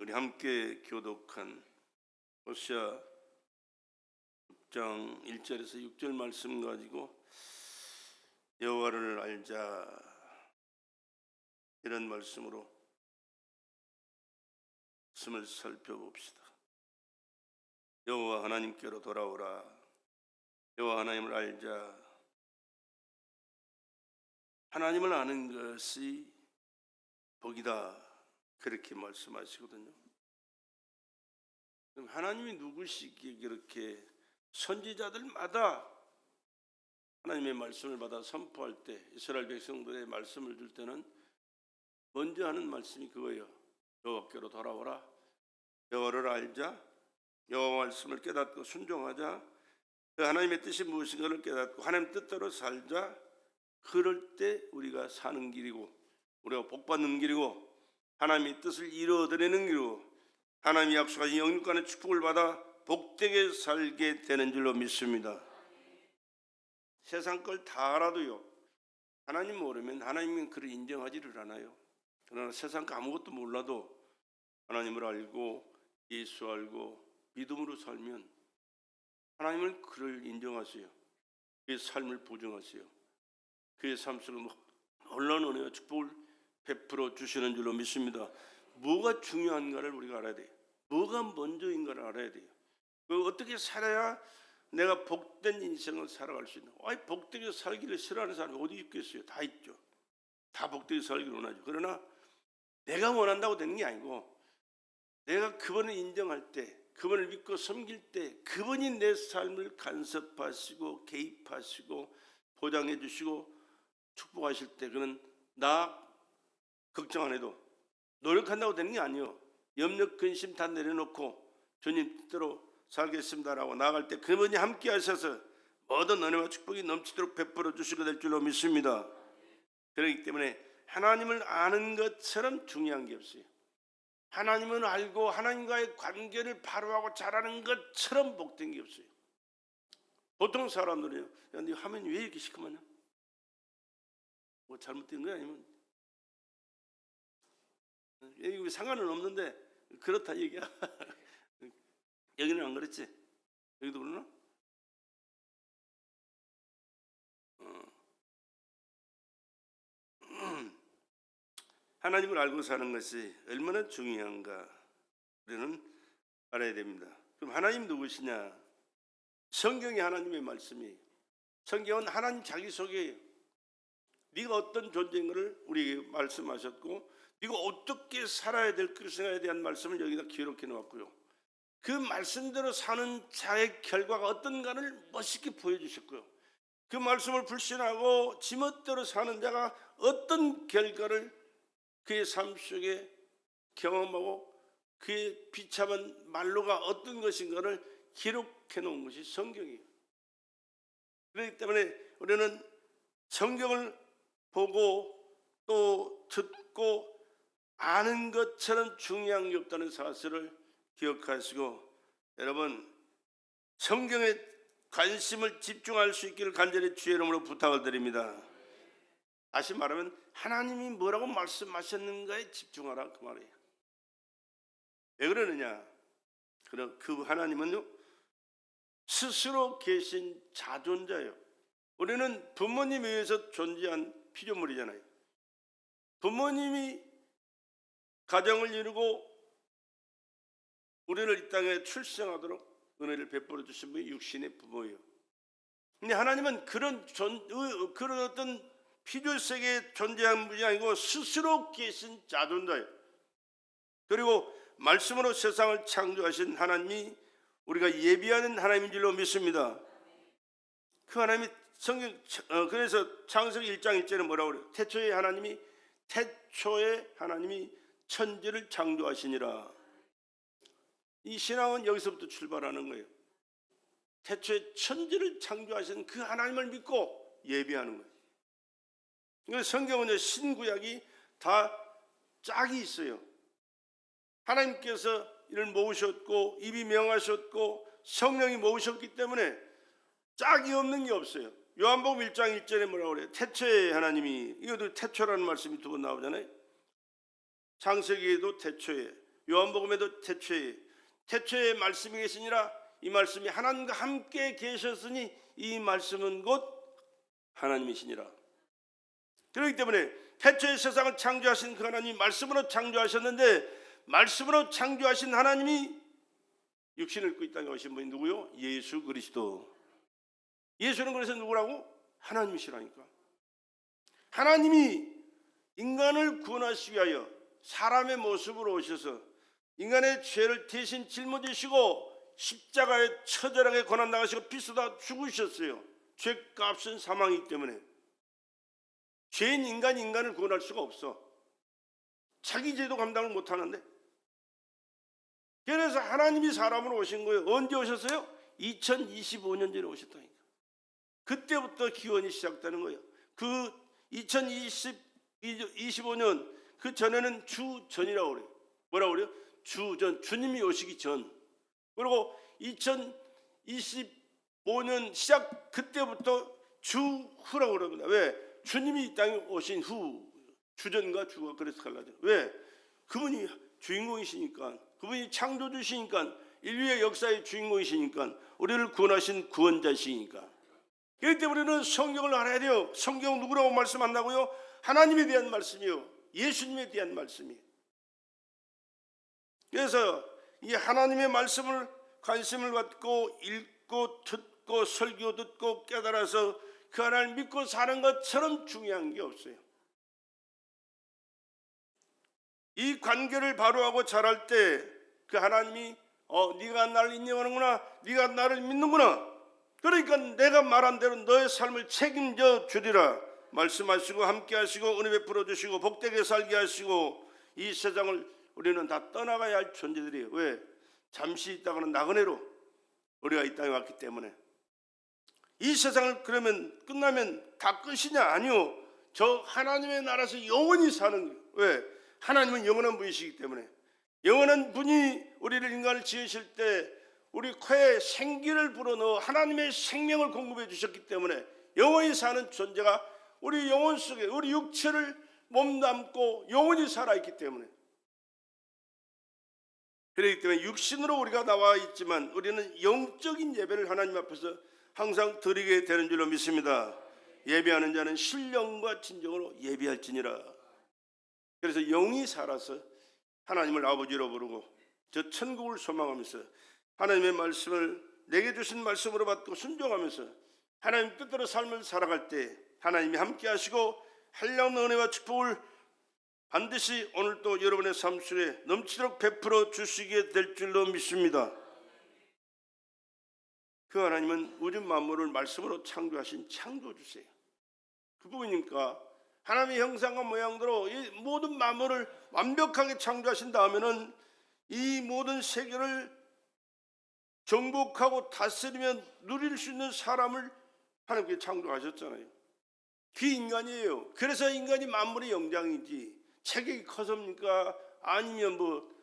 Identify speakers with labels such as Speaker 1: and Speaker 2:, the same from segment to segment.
Speaker 1: 우리 함께 교독한 호세아 6장 1절에서 6절 말씀 가지고 여호와를 알자, 이런 말씀으로 말씀을 살펴봅시다. 여호와 하나님께로 돌아오라. 여호와 하나님을 알자. 하나님을 아는 것이 복이다, 그렇게 말씀하시거든요. 그럼 하나님이 누구시기에 그렇게 선지자들마다 하나님의 말씀을 받아 선포할 때, 이스라엘 백성들의 말씀을 줄 때는 먼저 하는 말씀이 그거예요. 여호와께로 돌아오라. 여호와를 알자. 여호와 말씀을 깨닫고 순종하자. 그 하나님의 뜻이 무엇인가를 깨닫고 하나님 뜻대로 살자. 그럴 때 우리가 사는 길이고, 우리가 복받는 길이고, 하나님의 뜻을 이루어드리는 길이고, 하나님이 약속하신 영육간의 축복을 받아 복되게 살게 되는 줄로 믿습니다. 세상 걸 다 알아도요, 하나님 모르면 하나님은 그를 인정하지를 않아요. 그러나 세상 거 아무것도 몰라도 하나님을 알고 예수 알고 믿음으로 살면 하나님을 그를 인정하세요. 그의 삶을 보증하세요. 그의 삶 속에 놀라운 은혜와 축복을 베풀어 주시는 줄로 믿습니다. 뭐가 중요한가를 우리가 알아야 돼요. 뭐가 먼저인가를 알아야 돼요. 어떻게 살아야 내가 복된 인생을 살아갈 수 있는, 복되게 살기를 싫어하는 사람이 어디 있겠어요? 다 있죠. 다 복되게 살기를 원하죠. 그러나 내가 원한다고 되는 게 아니고, 내가 그분을 인정할 때, 그분을 믿고 섬길 때, 그분이 내 삶을 간섭하시고 개입하시고 보장해 주시고 축복하실 때, 그는 나 걱정 안 해도, 노력한다고 되는 게 아니에요. 염려 근심 다 내려놓고 주님 뜻대로 살겠습니다라고 나아갈 때 그분이 함께 하셔서 모든 은혜와 축복이 넘치도록 베풀어 주시게 될 줄로 믿습니다. 그렇기 때문에 하나님을 아는 것처럼 중요한 게 없어요. 하나님을 알고 하나님과의 관계를 바로하고 잘하는 것처럼 복된 게 없어요. 보통 사람들이요, 야, 네 화면이 왜 이렇게 시커매냐? 뭐 잘못된 거야? 아니면 여기 상관은 없는데 그렇다 얘기야. 여기는 안 그렇지? 여기도 그러나? 하나님을 알고 사는 것이 얼마나 중요한가 우리는 알아야 됩니다. 그럼 하나님 누구시냐? 성경이 하나님의 말씀이에요. 성경은 하나님 자기 소개예요. 네가 어떤 존재인가를 우리에게 말씀하셨고, 네가 어떻게 살아야 될 것인가에 대한 말씀을 여기다 기록해 놓았고요, 그 말씀대로 사는 자의 결과가 어떤가를 멋있게 보여주셨고요, 그 말씀을 불신하고 지멋대로 사는 자가 어떤 결과를 그의 삶 속에 경험하고 그의 비참한 말로가 어떤 것인가를 기록해 놓은 것이 성경이에요. 그렇기 때문에 우리는 성경을 보고 또 듣고 아는 것처럼 중요한 게 없다는 사실을 기억하시고, 여러분 성경에 관심을 집중할 수 있기를 간절히 주의 이름으로 부탁을 드립니다. 다시 말하면 하나님이 뭐라고 말씀하셨는가에 집중하라, 그 말이에요. 왜 그러느냐? 그 하나님은요, 스스로 계신 자존자예요. 우리는 부모님에 의해서 존재한 피조물이잖아요. 부모님이 가정을 이루고 우리를 이 땅에 출생하도록 은혜를 베풀어 주신 분이 육신의 부모예요. 근데 하나님은 그런 어떤 피조 세계에 존재한 분이 아니고 스스로 계신 자존자예요. 그리고 말씀으로 세상을 창조하신 하나님이 우리가 예비하는 하나님인 줄로 믿습니다. 그 하나님이 그래서 창세기 1장 1절에 뭐라고 그래요? 태초에 하나님이 천지를 창조하시니라. 이 신앙은 여기서부터 출발하는 거예요. 태초에 천지를 창조하신 그 하나님을 믿고 예비하는 거예요. 그래서 성경은 신구약이 다 짝이 있어요. 하나님께서 이를 모으셨고 입이 명하셨고 성령이 모으셨기 때문에 짝이 없는 게 없어요. 요한복음 1장 1절에 뭐라고 그래요? 태초에 하나님이, 이것도 태초라는 말씀이 두 번 나오잖아요. 창세기에도 태초에, 요한복음에도 태초에 말씀이 계시니라, 이 말씀이 하나님과 함께 계셨으니 이 말씀은 곧 하나님이시니라. 그렇기 때문에 태초에 세상을 창조하신 그 하나님이 말씀으로 창조하셨는데, 말씀으로 창조하신 하나님이 육신을 입고 이 땅에 오신 분이 누구요? 예수 그리스도. 예수는 그래서 누구라고? 하나님이시라니까. 하나님이 인간을 구원하시기 위하여 사람의 모습으로 오셔서 인간의 죄를 대신 짊어지시고 십자가에 처절하게 고난당하시고 피 쏟아 죽으셨어요. 죄값은 사망이기 때문에. 죄인 인간을 구원할 수가 없어. 자기 죄도 감당을 못하는데. 그래서 하나님이 사람으로 오신 거예요. 언제 오셨어요? 2025년 전에 오셨다니까. 그때부터 기원이 시작되는 거예요. 그 2025년 그 전에는 주전이라고 그래요. 뭐라고 그래요? 주전, 주님이 오시기 전. 그리고 2025년 시작 그때부터 주후라고 그럽니다. 왜? 주님이 이 땅에 오신 후. 주전과 주가 그래서 갈라져요. 왜? 그분이 주인공이시니까, 그분이 창조주시니까, 인류의 역사의 주인공이시니까, 우리를 구원하신 구원자시니까. 그렇기 때문에 우리는 성경을 알아야 돼요. 성경 누구라고 말씀한다고요? 하나님에 대한 말씀이요, 예수님에 대한 말씀이에요. 그래서 이 하나님의 말씀을 관심을 갖고 읽고 듣고 설교 듣고 깨달아서 그 하나님 믿고 사는 것처럼 중요한 게 없어요. 이 관계를 바로하고 자랄 때 그 하나님이 네가 나를 인정하는구나, 네가 나를 믿는구나, 그러니까 내가 말한 대로 너의 삶을 책임져 주리라 말씀하시고 함께 하시고 은혜 베풀어 주시고 복되게 살게 하시고, 이 세상을 우리는 다 떠나가야 할 존재들이에요. 왜? 잠시 있다가는 나그네로 우리가 이 땅에 왔기 때문에. 이 세상을 그러면 끝나면 다 끝이냐? 아니요. 저 하나님의 나라에서 영원히 사는 거예요. 왜? 하나님은 영원한 분이시기 때문에. 영원한 분이 우리를 인간을 지으실 때 우리 코에 생기를 불어넣어 하나님의 생명을 공급해 주셨기 때문에 영원히 사는 존재가 우리 영혼 속에 우리 육체를 몸담고 영원히 살아있기 때문에. 그렇기 때문에 육신으로 우리가 나와 있지만 우리는 영적인 예배를 하나님 앞에서 항상 드리게 되는 줄로 믿습니다. 예배하는 자는 신령과 진정으로 예배할지니라. 그래서 영이 살아서 하나님을 아버지로 부르고 저 천국을 소망하면서 하나님의 말씀을 내게 주신 말씀으로 받고 순종하면서 하나님 뜻대로 삶을 살아갈 때 하나님이 함께 하시고 한량의 은혜와 축복을 반드시 오늘도 여러분의 삶 속에 넘치도록 베풀어 주시게 될 줄로 믿습니다. 그 하나님은 우주 만물을 말씀으로 창조하신 창조주세요. 그분이니까 하나님의 형상과 모양대로 이 모든 만물을 완벽하게 창조하신 다음에는 이 모든 세계를 정복하고 다스리며 누릴 수 있는 사람을 하나님께 창조하셨잖아요. 그 인간이에요. 그래서 인간이 만물의 영장이지 체격이 커서입니까? 아니면 뭐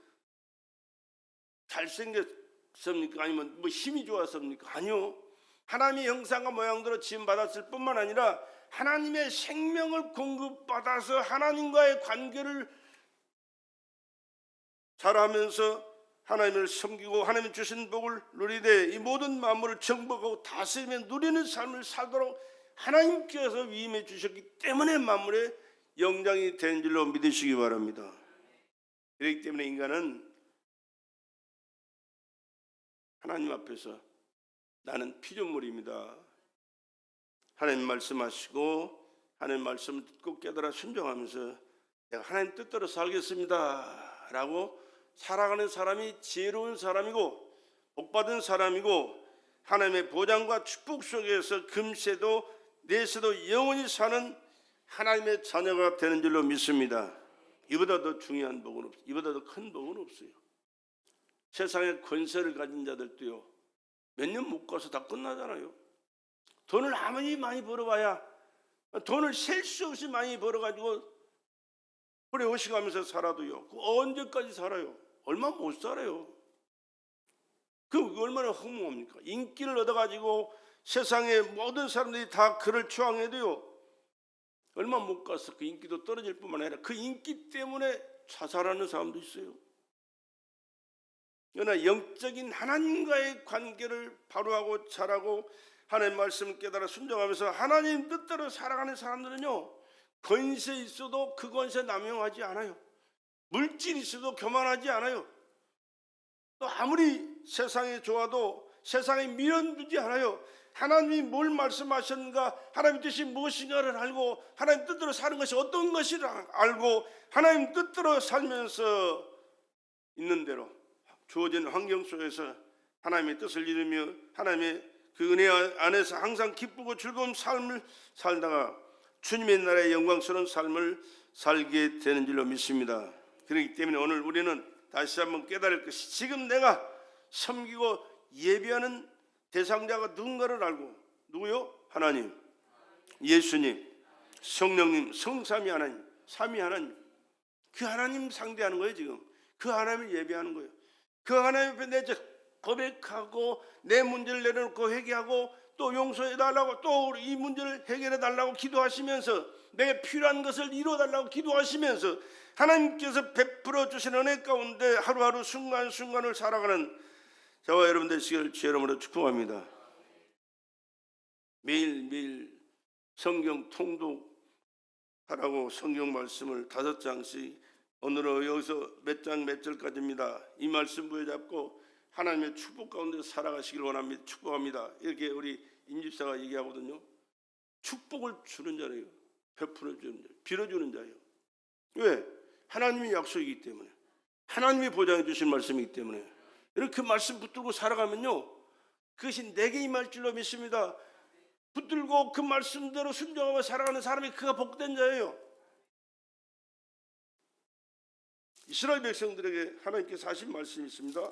Speaker 1: 잘생겼습니까? 아니면 뭐 힘이 좋았습니까? 아니요. 하나님의 형상과 모양대로 지음받았을 뿐만 아니라 하나님의 생명을 공급받아서 하나님과의 관계를 잘하면서 하나님을 섬기고 하나님 주신 복을 누리되 이 모든 만물을 정복하고 다스리며 누리는 삶을 살도록 하나님께서 위임해 주셨기 때문에 만물의 영장이 된 줄로 믿으시기 바랍니다. 그렇기 때문에 인간은 하나님 앞에서 나는 피조물입니다. 하나님 말씀하시고 하나님 말씀을 듣고 깨달아 순종하면서 내가 하나님 뜻대로 살겠습니다 라고 살아가는 사람이 지혜로운 사람이고 복받은 사람이고 하나님의 보장과 축복 속에서 금세도 내세도 영원히 사는 하나님의 자녀가 되는 줄로 믿습니다. 이보다 더 중요한 복은 없어요. 이보다 더 큰 복은 없어요. 세상에 권세를 가진 자들도요 몇 년 못 가서 다 끝나잖아요. 돈을 아무리 많이 벌어봐야 돈을 셀 수 없이 많이 벌어가지고 그래 오시가면서 살아도요 언제까지 살아요? 얼마 못 살아요. 그 얼마나 허무합니까? 인기를 얻어가지고 세상의 모든 사람들이 다 그를 추앙해도요 얼마 못 가서 그 인기도 떨어질 뿐만 아니라 그 인기 때문에 자살하는 사람도 있어요. 그러나 영적인 하나님과의 관계를 바로하고 잘하고 하나님 말씀을 깨달아 순종하면서 하나님 뜻대로 살아가는 사람들은요, 권세 있어도 그 권세 남용하지 않아요. 물질이 있어도 교만하지 않아요. 또 아무리 세상에 좋아도 세상에 미련 두지 않아요. 하나님이 뭘 말씀하셨는가, 하나님 뜻이 무엇인가를 알고 하나님 뜻대로 사는 것이 어떤 것이를 알고 하나님 뜻대로 살면서 있는 대로 주어진 환경 속에서 하나님의 뜻을 이루며 하나님의 그 은혜 안에서 항상 기쁘고 즐거운 삶을 살다가 주님의 나라의 영광스러운 삶을 살게 되는 줄로 믿습니다. 그렇기 때문에 오늘 우리는 다시 한번 깨달을 것이, 지금 내가 섬기고 예배하는 대상자가 누군가를 알고, 누구요? 하나님, 예수님, 성령님, 성삼위 하나님, 삼위 하나님, 그 하나님 상대하는 거예요. 지금 그 하나님을 예배하는 거예요. 그 하나님 앞에 내 고백하고 내 문제를 내려놓고 회개하고 또 용서해 달라고 또 이 문제를 해결해 달라고 기도하시면서 내게 필요한 것을 이루어 달라고 기도하시면서 하나님께서 베풀어 주신 은혜 가운데 하루하루 순간순간을 살아가는 저와 여러분 되시기를 주의 이름으로 축복합니다. 매일매일 성경 통독하라고 성경 말씀을 5장씩, 오늘은 여기서 몇 장 몇 절까지입니다. 이 말씀 부여잡고 하나님의 축복 가운데 살아가시길 원합니다. 축복합니다. 이렇게 우리 임집사가 얘기하거든요. 축복을 주는 자예요. 베풀어 주는 자, 빌어주는 자예요. 왜? 하나님의 약속이기 때문에, 하나님이 보장해 주신 말씀이기 때문에. 이렇게 말씀 붙들고 살아가면요, 그것이 내게 임할 줄로 믿습니다. 붙들고 그 말씀대로 순종하며 살아가는 사람이 그가 복된 자예요. 이스라엘 백성들에게 하나님께서 하신 말씀이 있습니다.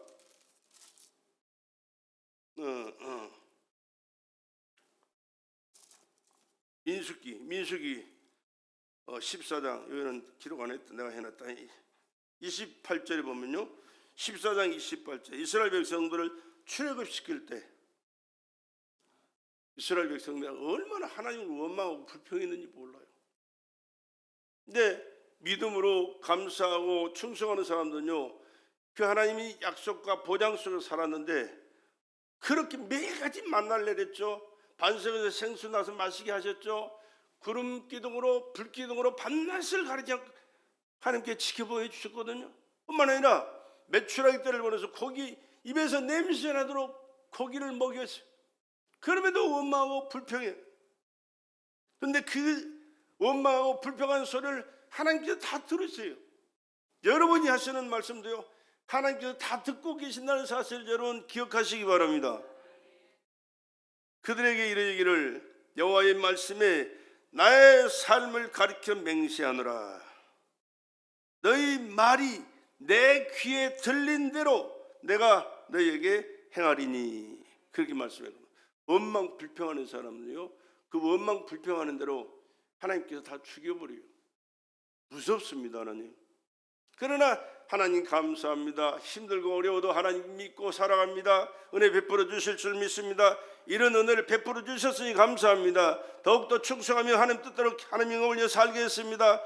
Speaker 1: 민수기 14장, 여기는 기록 안 했다, 내가 해놨다. 28절에 보면요, 14장 28절, 이스라엘 백성들을 출애굽시킬 때 이스라엘 백성들이 얼마나 하나님을 원망하고 불평했는지 몰라요. 근데 믿음으로 감사하고 충성하는 사람들은요, 그 하나님이 약속과 보장 속에서 살았는데 그렇게 매일같이 만나를 내렸죠. 반석에서 생수 나서 마시게 하셨죠. 구름 기둥으로 불 기둥으로 밤낮을 가리지 않고 하나님께 지켜보여 주셨거든요. 뿐만 아니라 메추라기 떼를 보내서 고기 입에서 냄새 나도록 고기를 먹였어요. 그럼에도 원망하고 불평해. 그런데 그 원망하고 불평하는 소리를 하나님께서 다 들으세요. 여러분이 하시는 말씀도요, 하나님께서 다 듣고 계신다는 사실을 여러분 기억하시기 바랍니다. 그들에게 이르기를 여호와의 말씀에 나의 삶을 가리켜 맹세하노라. 너희 말이 내 귀에 들린 대로 내가 너희에게 행하리니. 그렇게 말씀해요. 원망 불평하는 사람은요, 그 원망 불평하는 대로 하나님께서 다 죽여버려요. 무섭습니다, 하나님. 그러나 하나님 감사합니다. 힘들고 어려워도 하나님 믿고 살아갑니다. 은혜 베풀어 주실 줄 믿습니다. 이런 은혜를 베풀어 주셨으니 감사합니다. 더욱더 충성하며 하나님 뜻대로 하나님을 올려 살겠습니다.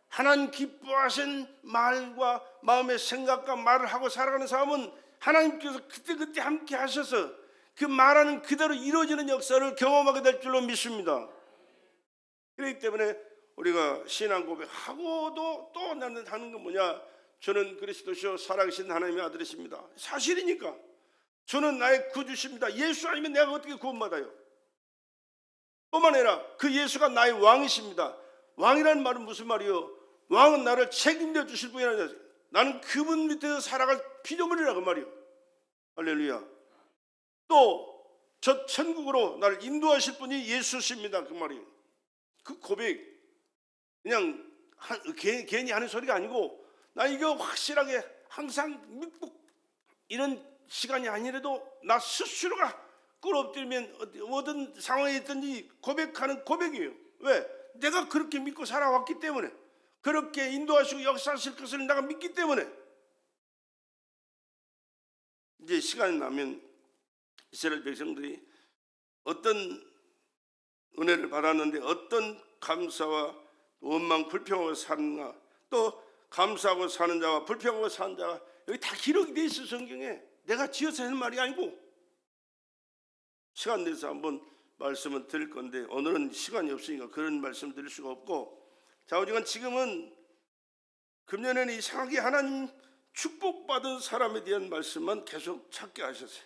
Speaker 1: 하나님 기뻐하신 말과 마음의 생각과 말을 하고 살아가는 사람은 하나님께서 그때그때 함께 하셔서 그 말하는 그대로 이루어지는 역사를 경험하게 될 줄로 믿습니다. 그렇기 때문에 우리가 신앙 고백하고도 또 나는 하는 건 뭐냐? 저는 그리스도시요 살아계신 하나님의 아들이십니다. 사실이니까. 저는 나의 구주십니다. 예수 아니면 내가 어떻게 구원받아요? 뿐만 아니라 그 예수가 나의 왕이십니다. 왕이라는 말은 무슨 말이요? 왕은 나를 책임져 주실 분이 아니라 나는 그분 밑에서 살아갈 피조물이라 그 말이요. 할렐루야. 또 저 천국으로 나를 인도하실 분이 예수십니다. 그 말이에요. 그 고백 그냥 괜히 하는 소리가 아니고, 나 이거 확실하게 항상 믿고 이런 시간이 아니라도 나 스스로가 꿇어엎드리면 어떤 상황에 있든지 고백하는 고백이에요. 왜? 내가 그렇게 믿고 살아왔기 때문에, 그렇게 인도하시고 역사하실 것을 내가 믿기 때문에. 이제 시간이 나면 이스라엘 백성들이 어떤 은혜를 받았는데 어떤 감사와 원망 불평하고 사는가, 또 감사하고 사는 자와 불평하고 사는 자가 여기 다 기록이 돼 있어. 성경에 내가 지어서 하는 말이 아니고. 시간 내서 한번 말씀을 드릴 건데 오늘은 시간이 없으니까 그런 말씀 드릴 수가 없고, 자, 오직은 지금은 금년에는 이상하게 하나님 축복받은 사람에 대한 말씀만 계속 찾게 하셨어요.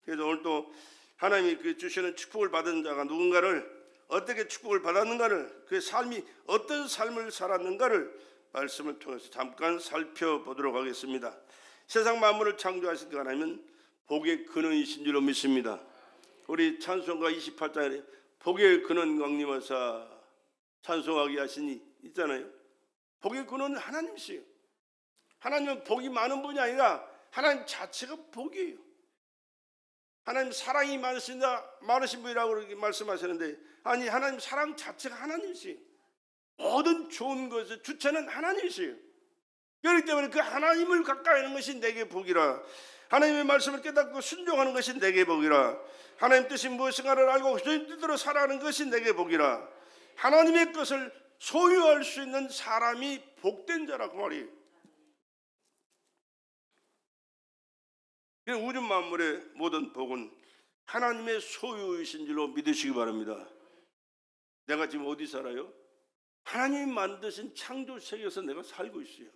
Speaker 1: 그래서 오늘 또 하나님이 그 주시는 축복을 받은 자가 누군가를, 어떻게 축복을 받았는가를, 그의 삶이 어떤 삶을 살았는가를 말씀을 통해서 잠깐 살펴보도록 하겠습니다. 세상 만물을 창조하신 그 하나님은 복의 근원이신 줄로 믿습니다. 우리 찬송가 28장에 복의 근원 강림하사 찬송하게 하시니 있잖아요. 복의 근원은 하나님이세요. 하나님은 복이 많은 분이 아니라 하나님 자체가 복이에요. 하나님 사랑이 많으신 분이라고 그렇게 말씀하시는데, 아니, 하나님 사랑 자체가 하나님이세요. 모든 좋은 것의 주체는 하나님이세요. 그렇기 때문에 그 하나님을 가까이 하는 것이 내게 복이라, 하나님의 말씀을 깨닫고 순종하는 것이 내게 복이라, 하나님 뜻이 무엇인가를 알고 주님 뜻대로 살아가는 것이 내게 복이라, 하나님의 것을 소유할 수 있는 사람이 복된 자라고 말이에요. 우주 만물의 모든 복은 하나님의 소유이신 줄로 믿으시기 바랍니다. 내가 지금 어디 살아요? 하나님이 만드신 창조 세계에서 내가 살고 있어요.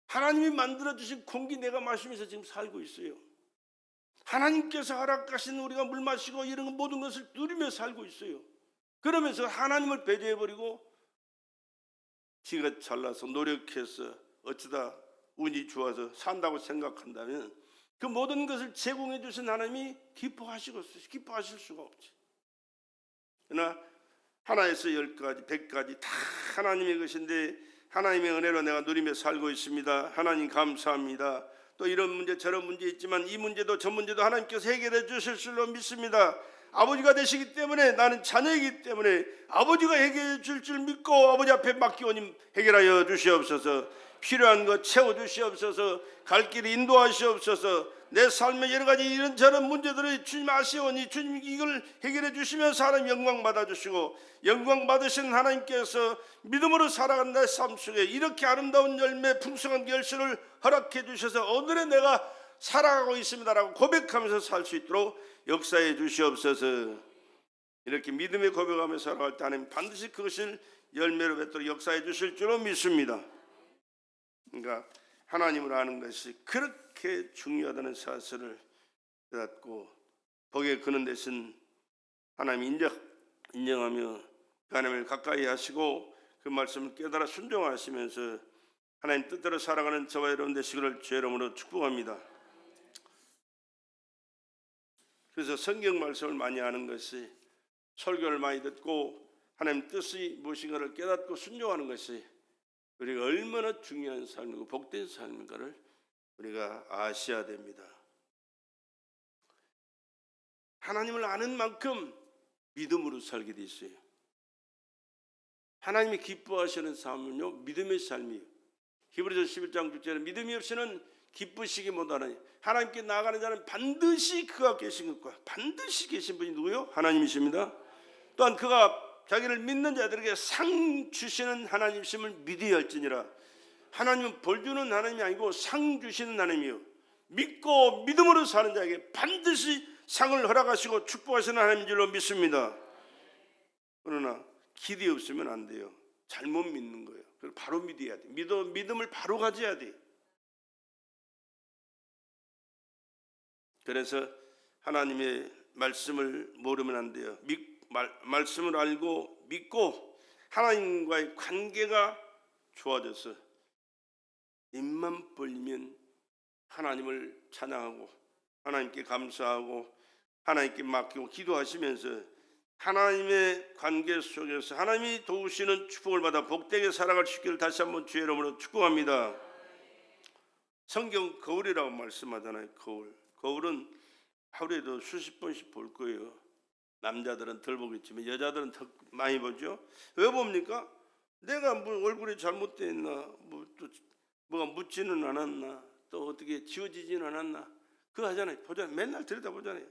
Speaker 1: 하나님이 만들어주신 공기 내가 마시면서 지금 살고 있어요. 하나님께서 허락하신 우리가 물 마시고 이런 모든 것을 누리며 살고 있어요. 그러면서 하나님을 배제해버리고 지가 잘나서 노력해서 어쩌다 운이 좋아서 산다고 생각한다면 그 모든 것을 제공해 주신 하나님이 기뻐하실 수가 없지. 그러나 하나에서 10가지, 100가지 다 하나님의 것인데 하나님의 은혜로 내가 누리며 살고 있습니다. 하나님 감사합니다. 또 이런 문제 저런 문제 있지만 이 문제도 저 문제도 하나님께서 해결해 주실 줄로 믿습니다. 아버지가 되시기 때문에, 나는 자녀이기 때문에 아버지가 해결해 줄 줄 믿고 아버지 앞에 맡기오니 해결하여 주시옵소서. 필요한 것 채워주시옵소서. 갈 길을 인도하시옵소서. 내 삶의 여러 가지 이런저런 문제들을 주님 아시오니 주님 이걸 해결해 주시면서 하나님 영광 받아주시고, 영광 받으신 하나님께서 믿음으로 살아간 내 삶 속에 이렇게 아름다운 열매 풍성한 결실을 허락해 주셔서 오늘의 내가 살아가고 있습니다라고 고백하면서 살 수 있도록 역사해 주시옵소서. 이렇게 믿음의 고백하면서 살아갈 때 하나님 반드시 그것을 열매로 맺도록 역사해 주실 줄로 믿습니다. 그러니까 하나님을 아는 것이 그렇게 중요하다는 사실을 깨닫고 복의 근원 되신 하나님 인정하며 하나님을 가까이 하시고 그 말씀을 깨달아 순종하시면서 하나님 뜻대로 살아가는 저와 여러분 되시기를 주의 이름으로 축복합니다. 그래서 성경 말씀을 많이 아는 것이, 설교를 많이 듣고 하나님 뜻이 무엇인가를 깨닫고 순종하는 것이 우리가 얼마나 중요한 삶이고 복된 삶인가를 우리가 아셔야 됩니다. 하나님을 아는 만큼 믿음으로 살게 돼 있어요. 하나님이 기뻐하시는 삶은요, 믿음의 삶이에요. 히브리서 11장 6절에 믿음이 없이는 기쁘시기 못하나니 하나님께 나아가는 자는 반드시 그가 계신 것과 반드시 계신 분이 누구요? 하나님이십니다. 또한 그가 자기를 믿는 자들에게 상 주시는 하나님이심을 믿어야 할지니라. 하나님은 벌 주는 하나님이 아니고 상 주시는 하나님이요, 믿고 믿음으로 사는 자에게 반드시 상을 허락하시고 축복하시는 하나님인 줄로 믿습니다. 그러나 기대 없으면 안 돼요. 잘못 믿는 거예요. 그걸 바로 믿어야 돼. 믿음을 바로 가져야 돼. 그래서 하나님의 말씀을 모르면 안 돼요. 말씀을 알고 믿고 하나님과의 관계가 좋아져서 입만 벌리면 하나님을 찬양하고 하나님께 감사하고 하나님께 맡기고 기도하시면서 하나님의 관계 속에서 하나님이 도우시는 축복을 받아 복되게 살아갈 수 있기를 다시 한번 주의 이름으로 축복합니다. 성경 거울이라고 말씀하잖아요. 거울은 하루에도 수십 번씩 볼 거예요. 남자들은 덜 보겠지만 여자들은 더 많이 보죠. 왜 봅니까? 내가 뭐 얼굴이 잘못되어 있나, 뭐가 묻지는 않았나, 또 어떻게 지워지지는 않았나, 그거 하잖아요. 보잖아요. 맨날 들여다보잖아요.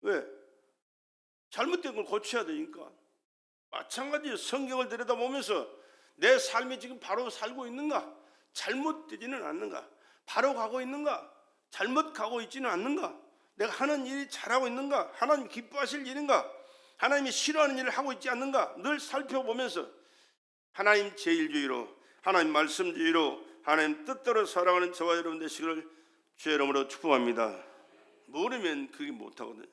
Speaker 1: 왜? 잘못된 걸 고쳐야 되니까. 마찬가지로 성경을 들여다보면서 내 삶이 지금 바로 살고 있는가, 잘못되지는 않는가? 바로 가고 있는가? 잘못 가고 있지는 않는가? 내가 하는 일이 잘하고 있는가? 하나님 기뻐하실 일인가? 하나님이 싫어하는 일을 하고 있지 않는가? 늘 살펴보면서 하나님 제일주의로, 하나님 말씀주의로, 하나님 뜻대로 살아가는 저와 여러분 되시기를 주의 이름으로 축복합니다. 모르면 그게 못하거든요.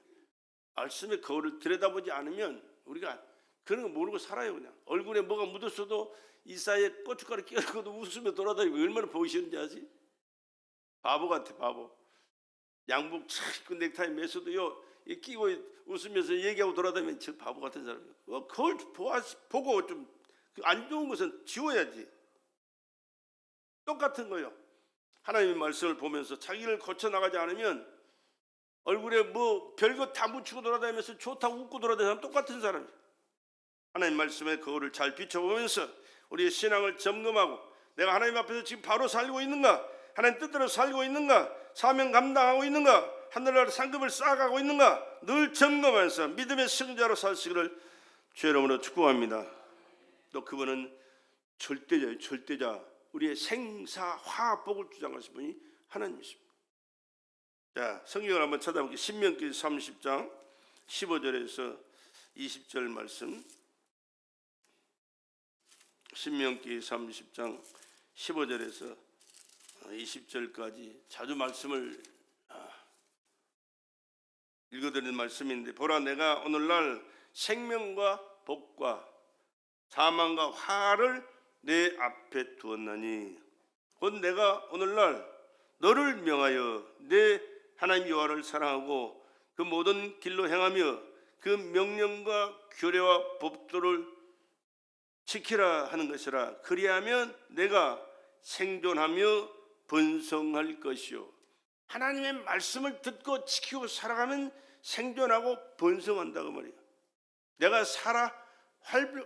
Speaker 1: 말씀의 거울을 들여다보지 않으면 우리가 그런 거 모르고 살아요. 그냥 얼굴에 뭐가 묻었어도 이 사이에 고춧가루 끼얹고도 웃으며 돌아다니고 얼마나 보기 싫은지 아지? 바보 같아, 바보. 양복 착 입고 넥타이 매서도요 끼고 웃으면서 얘기하고 돌아다니면 저 바보 같은 사람이에요. 거울 보고 좀 안 좋은 것은 지워야지. 똑같은 거예요. 하나님의 말씀을 보면서 자기를 고쳐나가지 않으면 얼굴에 뭐 별거 다 묻히고 돌아다니면서 좋다고 웃고 돌아다니는 사람 똑같은 사람이에요. 하나님 말씀의 거울을 잘 비춰보면서 우리의 신앙을 점검하고 내가 하나님 앞에서 지금 바로 살고 있는가? 하나님 뜻대로 살고 있는가? 사명 감당하고 있는가? 하늘나라 상급을 쌓아가고 있는가? 늘 점검하면서 믿음의 승자로 사시기를 주의 이름으로 축복합니다. 또 그분은 절대자예요. 절대자. 우리의 생사화복을 주장하신 분이 하나님이십니다. 자, 성경을 한번 찾아볼게요. 신명기 30장 15절에서 20절 말씀. 신명기 30장 15절에서 20절까지 자주 말씀을 읽어드리는 말씀인데, 보라 내가 오늘날 생명과 복과 사망과 화를 내 앞에 두었나니 곧 내가 오늘날 너를 명하여 내 하나님 여호와를 사랑하고 그 모든 길로 행하며 그 명령과 규례와 법도를 지키라 하는 것이라. 그리하면 내가 생존하며 번성할 것이요. 하나님의 말씀을 듣고 지키고 살아가면 생존하고 번성한다고 말이에요. 내가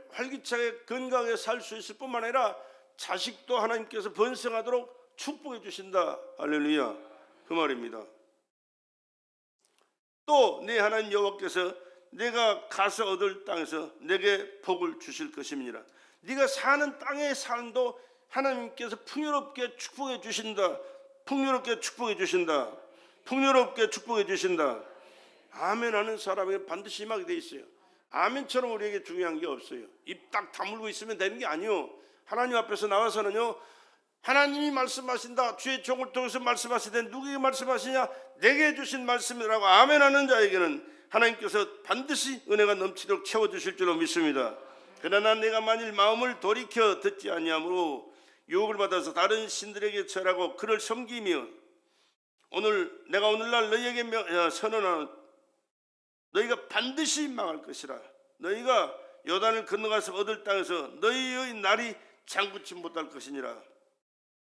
Speaker 1: 활기차게 건강하게 살 수 있을 뿐만 아니라 자식도 하나님께서 번성하도록 축복해 주신다. 할렐루야. 그 말입니다. 또 네 하나님 여호와께서 내가 가서 얻을 땅에서 내게 복을 주실 것임이니라. 네가 사는 땅의 삶도 하나님께서 풍요롭게 축복해 주신다. 풍요롭게 축복해 주신다. 풍요롭게 축복해 주신다. 아멘 하는 사람에게 반드시 임하게 돼 있어요. 아멘처럼 우리에게 중요한 게 없어요. 입 딱 다물고 있으면 되는 게 아니요. 하나님 앞에서 나와서는요, 하나님이 말씀하신다. 주의 종을 통해서 말씀하시되 누구에게 말씀하시냐? 내게 주신 말씀이라고 아멘하는 자에게는 하나님께서 반드시 은혜가 넘치도록 채워주실 줄로 믿습니다. 그러나 내가 만일 마음을 돌이켜 듣지 아니하므로 유혹을 받아서 다른 신들에게 절하고 그를 섬기며 내가 오늘날 너희에게 선언하는 너희가 반드시 망할 것이라. 너희가 요단을 건너가서 얻을 땅에서 너희의 날이 장구치 못할 것이니라.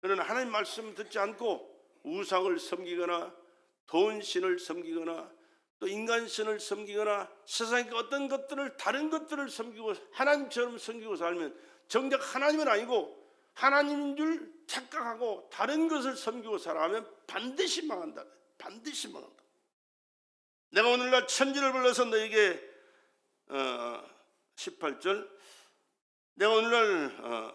Speaker 1: 그는 하나님 말씀 듣지 않고 우상을 섬기거나 돈 신을 섬기거나 또 인간 신을 섬기거나 세상의 어떤 것들을 다른 것들을 섬기고 하나님처럼 섬기고 살면 정작 하나님은 아니고 하나님인 줄 착각하고 다른 것을 섬기고 살아가면 반드시 망한다. 반드시 망한다. 내가 오늘날 천지를 불러서 너에게 18절 내가 오늘날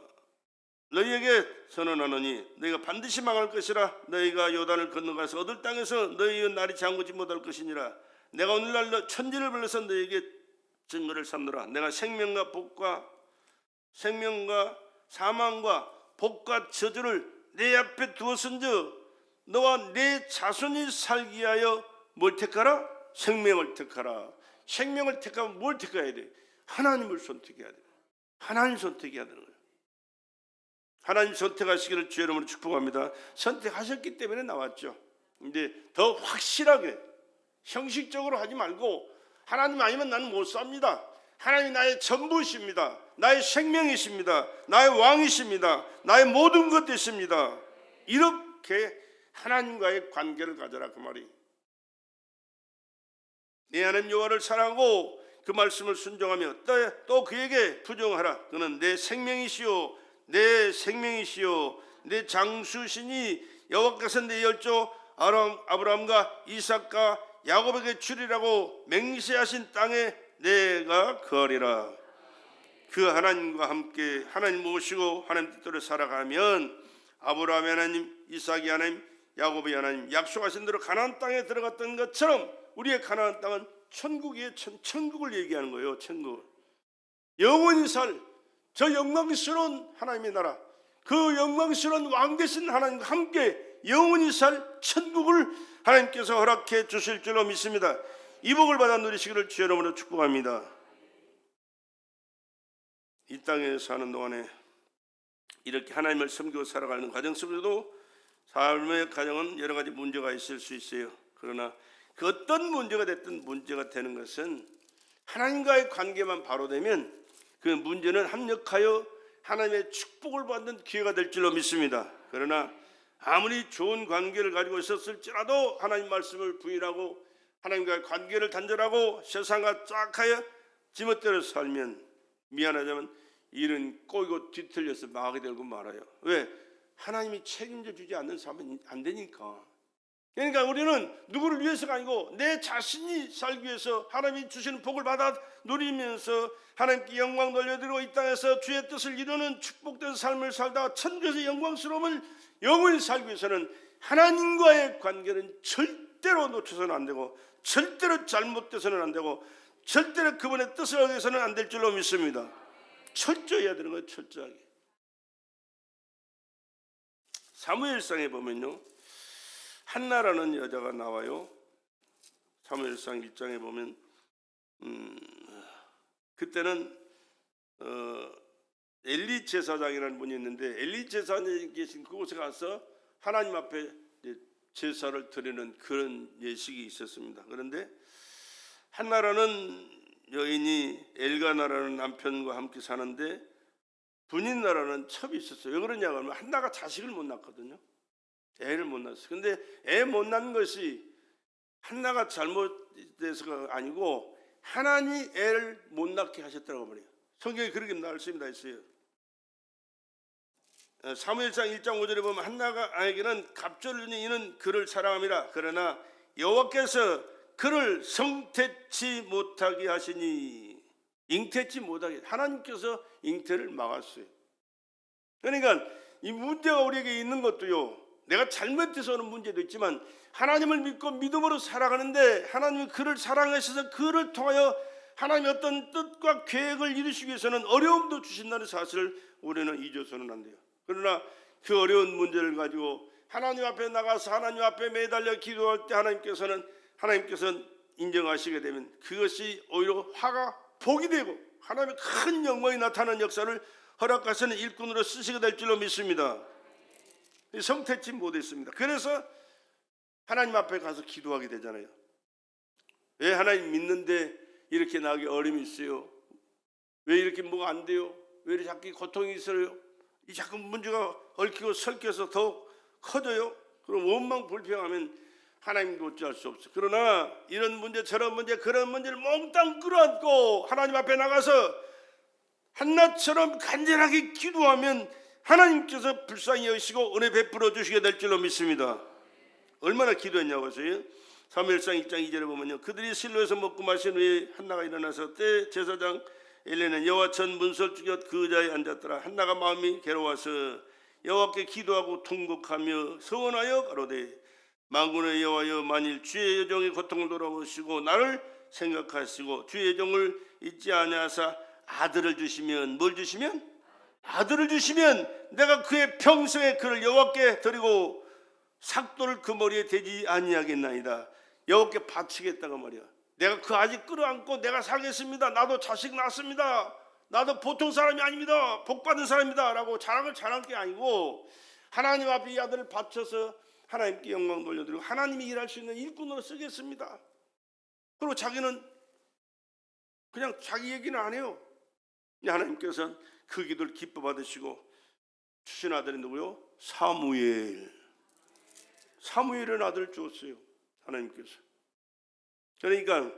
Speaker 1: 너희에게 선언하노니 너희가 반드시 망할 것이라. 너희가 요단을 건너가서 얻을 땅에서 너희의 날이 장구지 못할 것이니라. 내가 오늘날 천지를 불러서 너희에게 증거를 삼노라. 내가 생명과 사망과 복과 저주를 내 앞에 두었은즉 너와 내 자손이 살기 위하여 뭘 택하라? 생명을 택하라. 생명을 택하면 뭘 택해야 돼? 하나님을 선택해야 돼. 하나님 선택해야 되는 거예요. 하나님 선택하시기를 주의 이름으로 축복합니다. 선택하셨기 때문에 나왔죠. 근데 더 확실하게 형식적으로 하지 말고 하나님 아니면 나는 못 삽니다. 하나님이 나의 전부이십니다. 나의 생명이십니다. 나의 왕이십니다. 나의 모든 것 되십니다. 이렇게 하나님과의 관계를 가져라 그 말이. 내 하나님 여호와를 사랑하고 그 말씀을 순종하며 또 그에게 부정하라. 그는 내 생명이시요 내 생명이시요 내 장수시니 여호와께서 내 열조 아브라함과 이삭과 야곱에게 주리라고 맹세하신 땅에 내가 거하리라. 그 하나님과 함께 하나님 모시고 하나님 뜻대로 살아가면 아브라함의 하나님, 이삭의 하나님, 야곱의 하나님, 약속하신 대로 가나안 땅에 들어갔던 것처럼 우리의 가나안 땅은 천국이에요. 천국을 얘기하는 거예요. 천국. 영원히 살 저 영광스러운 하나님의 나라, 그 영광스러운 왕 되신 하나님과 함께 영원히 살 천국을 하나님께서 허락해 주실 줄로 믿습니다. 이 복을 받아 누리시기를 주의 이름으로 축복합니다. 이 땅에 사는 동안에 이렇게 하나님을 섬기고 살아가는 과정 속에서도 삶의 과정은 여러 가지 문제가 있을 수 있어요. 그러나 그 어떤 문제가 됐든 문제가 되는 것은 하나님과의 관계만 바로 되면 그 문제는 합력하여 하나님의 축복을 받는 기회가 될 줄로 믿습니다. 그러나 아무리 좋은 관계를 가지고 있었을지라도 하나님 말씀을 부인하고 하나님과의 관계를 단절하고 세상과 짝하여 지멋대로 살면 미안하지만 일은 꼬이고 뒤틀려서 망하게 되고 말아요. 왜? 하나님이 책임져 주지 않는 삶은 안 되니까. 그러니까 우리는 누구를 위해서가 아니고 내 자신이 살기 위해서 하나님이 주시는 복을 받아 누리면서 하나님께 영광 돌려드리고 이 땅에서 주의 뜻을 이루는 축복된 삶을 살다가 천국에서 영광스러움을 영원히 살기 위해서는 하나님과의 관계는 절대로 놓쳐서는 안 되고 절대로 잘못돼서는 안 되고 절대로 그분의 뜻을 하기 위해서는 안 될 줄로 믿습니다. 철저해야 되는 거예요. 철저하게. 사무엘상에 보면요, 한나라는 여자가 나와요. 사무엘상 1장에 보면 그때는 엘리 제사장이라는 분이 있는데 엘리 제사장이 계신 그곳에 가서 하나님 앞에 제사를 드리는 그런 예식이 있었습니다. 그런데 한나라는 여인이 엘가나라는 남편과 함께 사는데 분인나라는 첩이 있었어요. 왜 그러냐고 하면 한나가 자식을 못 낳거든요. 애를 못 낳았어요. 근데 애 못 낳는 것이 한나가 잘못돼서가 아니고 하나님이 애를 못 낳게 하셨다고 말해요. 성경에 그렇게 말씀이 다 있어요. 사무엘상 1장 5절에 보면 한나가에게는 갑절눈이 있는 그를 사랑함이라. 그러나 여호와께서 그를 성태치 못하게 하시니, 잉태치 못하게, 하나님께서 잉태를 막았어요. 그러니까 이 문제가 우리에게 있는 것도요, 내가 잘못해서 오는 문제도 있지만 하나님을 믿고 믿음으로 살아가는데 하나님이 그를 사랑하셔서 그를 통하여 하나님의 어떤 뜻과 계획을 이루시기 위해서는 어려움도 주신다는 사실을 우리는 잊어서는 안 돼요. 그러나 그 어려운 문제를 가지고 하나님 앞에 나가서 하나님 앞에 매달려 기도할 때 하나님께서는 인정하시게 되면 그것이 오히려 화가 복이 되고 하나님의 큰 영광이 나타나는 역사를 허락하시는 일꾼으로 쓰시게 될 줄로 믿습니다. 성태치 못했습니다. 그래서 하나님 앞에 가서 기도하게 되잖아요. 왜 하나님 믿는데 이렇게 나에게 어려움이 있어요? 왜 이렇게 뭐가 안 돼요? 왜 이렇게 자꾸 고통이 있어요? 이 자꾸 문제가 얽히고 설켜서 더욱 커져요? 그럼 원망 불평하면 하나님도 어찌할 수 없어요. 그러나 이런 문제 저런 문제 그런 문제를 몽땅 끌어안고 하나님 앞에 나가서 한나처럼 간절하게 기도하면 하나님께서 불쌍히 여기시고 은혜 베풀어 주시게 될 줄로 믿습니다. 얼마나 기도했냐고 하세요. 사무엘상 1장 2절에 보면요, 그들이 실로에서 먹고 마신 후에 한나가 일어나서 때 제사장 엘리는 여호와 전 문설주곁 그 의자에 앉았더라. 한나가 마음이 괴로워서 여호와께 기도하고 통곡하며 서원하여 가로되 만군의 여호와여, 만일 주의 여종의 고통을 돌아보시고 나를 생각하시고 주의 여종을 잊지 아니하사 아들을 주시면, 뭘 주시면? 아들을 주시면 내가 그의 평생에 그를 여호와께 드리고 삭도를 그 머리에 대지 아니하겠나이다. 여호와께 바치겠다고 말이야. 내가 그 아직 끌어안고 내가 살겠습니다. 나도 자식 낳았습니다. 나도 보통 사람이 아닙니다. 복받은 사람입니다 라고 자랑을 잘할 게 아니고 하나님 앞에 이 아들을 바쳐서 하나님께 영광 돌려드리고 하나님이 일할 수 있는 일꾼으로 쓰겠습니다. 그리고 자기는 그냥 자기 얘기는 안 해요. 하나님께서는 그 기도를 기뻐 받으시고 주신 아들이 누구요? 사무엘은 아들을 주었어요. 하나님께서. 그러니까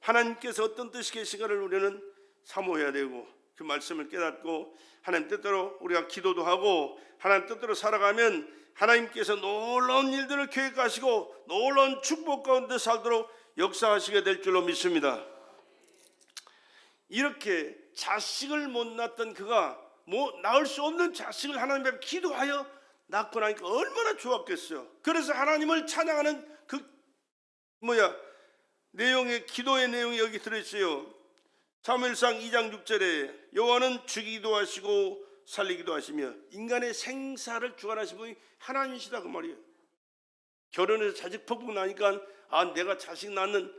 Speaker 1: 하나님께서 어떤 뜻이 계신가를 우리는 사모해야 되고 그 말씀을 깨닫고 하나님 뜻대로 우리가 기도도 하고 하나님 뜻대로 살아가면 하나님께서 놀라운 일들을 계획하시고 놀라운 축복 가운데 살도록 역사하시게 될 줄로 믿습니다. 이렇게 자식을 못 낳았던 그가 낳을 수 없는 자식을 하나님 앞에 기도하여 낳고 나니까 얼마나 좋았겠어요. 그래서 하나님을 찬양하는 내용의 기도의 내용이 여기 들어있어요. 사무엘상 2장 6절에 여호와는 죽이기도 하시고 살리기도 하시며 인간의 생사를 주관하신 분이 하나님이시다 그 말이에요. 결혼해서 자식 퍽퍽 나니까 내가 자식 낳는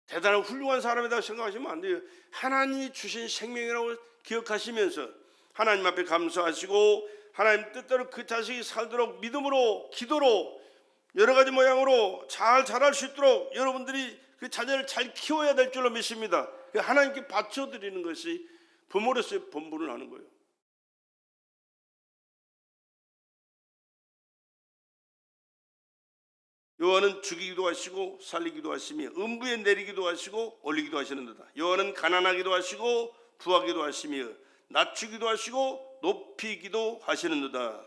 Speaker 1: 대단한 훌륭한 사람이라고 생각하시면 안 돼요. 하나님이 주신 생명이라고 기억하시면서 하나님 앞에 감사하시고 하나님 뜻대로 그 자식이 살도록 믿음으로 기도로 여러 가지 모양으로 잘 자랄 수 있도록 여러분들이 그 자녀를 잘 키워야 될 줄로 믿습니다. 하나님께 바쳐드리는 것이 부모로서의 본분을 하는 거예요. 여호와는 죽이기도 하시고 살리기도 하시며 음부에 내리기도 하시고 올리기도 하시는도다. 여호와는 가난하기도 하시고 부하기도 하시며 낮추기도 하시고 높이기도 하시는도다.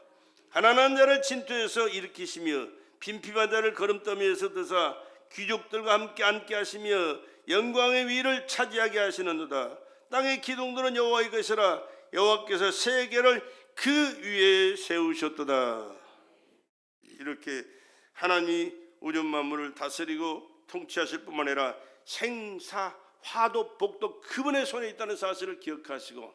Speaker 1: 가난한 자를 진토에서 일으키시며 빈핍한 자를 거름더미에서 드사 귀족들과 함께 앉게 하시며 영광의 위를 차지하게 하시는도다. 땅의 기둥들은 여호와의 것이라 여호와께서 세계를 그 위에 세우셨도다. 이렇게 하나님이 우주 만물을 다스리고 통치하실 뿐만 아니라 생사 화도 복도 그분의 손에 있다는 사실을 기억하시고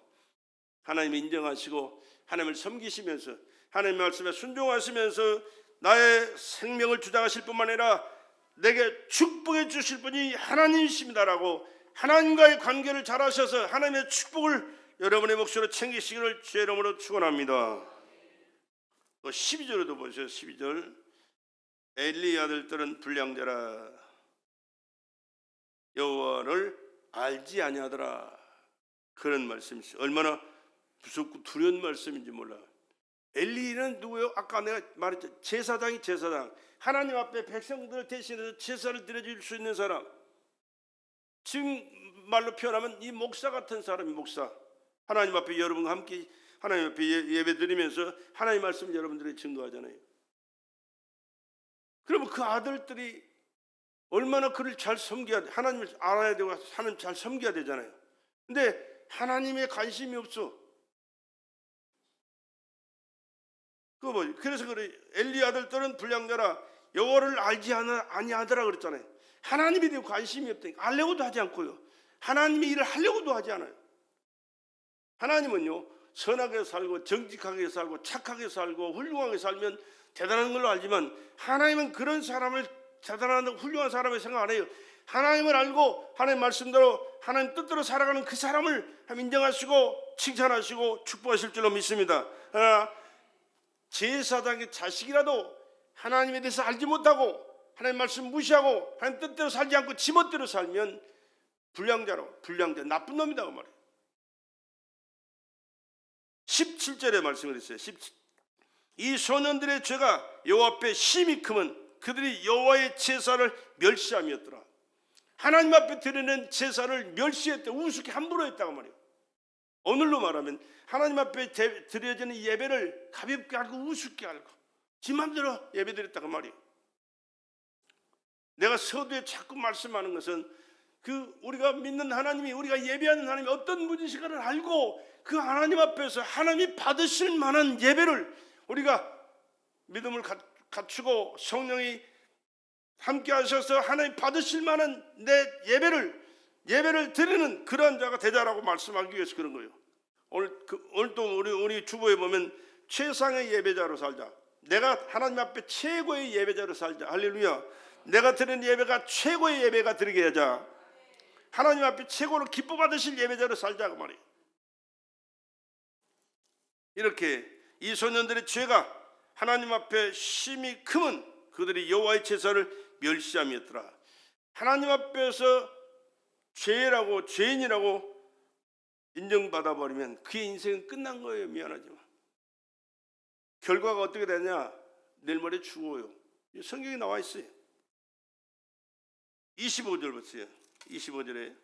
Speaker 1: 하나님을 인정하시고 하나님을 섬기시면서 하나님의 말씀에 순종하시면서 나의 생명을 주장하실 뿐만 아니라 내게 축복해 주실 분이 하나님이십니다라고 하나님과의 관계를 잘 하셔서 하나님의 축복을 여러분의 몫으로 챙기시기를 주의 이름으로 축원합니다. 12절에도 보세요. 12절 엘리 아들들은 불량자라 여호와를 알지 아니하더라. 그런 말씀이죠. 얼마나 무섭고 두려운 말씀인지 몰라. 엘리는 누구요? 아까 내가 말했죠. 제사장이 제사장. 하나님 앞에 백성들을 대신해서 제사를 드려줄 수 있는 사람. 지금 말로 표현하면 이 목사 같은 사람이 목사. 하나님 앞에 여러분과 함께 하나님 앞에 예배 드리면서 하나님 말씀 여러분들이 증거하잖아요. 그러면 그 아들들이 얼마나 그를 잘 섬겨야 돼. 하나님을 알아야 되고 하나님 잘 섬겨야 되잖아요. 근데 하나님의 관심이 없어. 그거 뭐지? 그래서 그래 엘리 아들들은 불량자라 여호와를 알지 아니하더라 그랬잖아요. 하나님에 대해 관심이 없다니까. 알려고도 하지 않고요. 하나님의 일을 하려고도 하지 않아요. 하나님은요 선하게 살고 정직하게 살고 착하게 살고 훌륭하게 살면 대단한 걸로 알지만 하나님은 그런 사람을 대단한 훌륭한 사람을 생각 안 해요. 하나님을 알고 하나님 말씀대로 하나님 뜻대로 살아가는 그 사람을 인정하시고 칭찬하시고 축복하실 줄로 믿습니다. 제사장의 자식이라도 하나님에 대해서 알지 못하고 하나님 말씀 무시하고 하나님 뜻대로 살지 않고 지멋대로 살면 불량자 나쁜 놈이다 그 말이에요. 17절의 말씀을 했어요. 이 소년들의 죄가 여호와 앞에 심히 크면 그들이 여호와의 제사를 멸시함이었더라. 하나님 앞에 드리는 제사를 멸시했다. 우습게 함부로 했다고 말이에요. 오늘로 말하면 하나님 앞에 드려지는 예배를 가볍게 알고 우습게 알고 지 맘대로 예배 드렸다고 말이에요. 내가 서두에 자꾸 말씀하는 것은 우리가 믿는 하나님이 우리가 예배하는 하나님이 어떤 분이신가를 알고 그 하나님 앞에서 하나님이 받으실 만한 예배를 우리가 믿음을 갖추고 성령이 함께 하셔서 하나님 받으실 만한 내 예배를 드리는 그러한 자가 되자라고 말씀하기 위해서 그런 거예요. 오늘 또 우리 주보에 보면 최상의 예배자로 살자. 내가 하나님 앞에 최고의 예배자로 살자. 할렐루야. 내가 드리는 예배가 최고의 예배가 드리게 하자. 하나님 앞에 최고로 기뻐 받으실 예배자로 살자 그 말이에요. 이렇게 이 소년들의 죄가 하나님 앞에 심히 크면 그들이 여호와의 제사를 멸시함이었더라. 하나님 앞에서 죄라고 죄인이라고 인정받아 버리면 그의 인생은 끝난 거예요. 미안하지만 결과가 어떻게 되냐? 내일 모레 죽어요. 성경에 나와 있어요. 25절 보세요. 25절에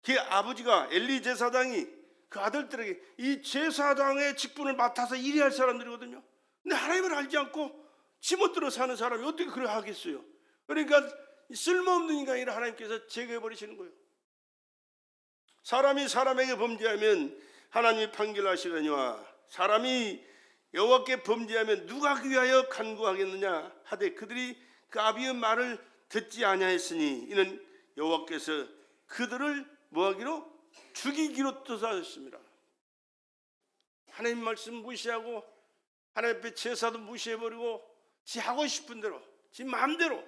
Speaker 1: 그 아버지가 엘리 제사장이 그 아들들에게 이 제사장의 직분을 맡아서 일해야 할 사람들이거든요. 근데 하나님을 알지 않고 지멋대로 사는 사람이 어떻게 그래 하겠어요? 그러니까 쓸모없는 인간이라 하나님께서 제거해 버리시는 거예요. 사람이 사람에게 범죄하면 하나님이 판결하시려니와 사람이 여호와께 범죄하면 누가 위하여 간구하겠느냐 하되 그들이 그 아비의 말을 듣지 아니하였으니 이는 여호와께서 그들을 뭐하기로 죽이기로 뜻하셨습니다. 하나님 말씀 무시하고 하나님 앞에 제사도 무시해버리고 지 하고 싶은 대로 지 마음대로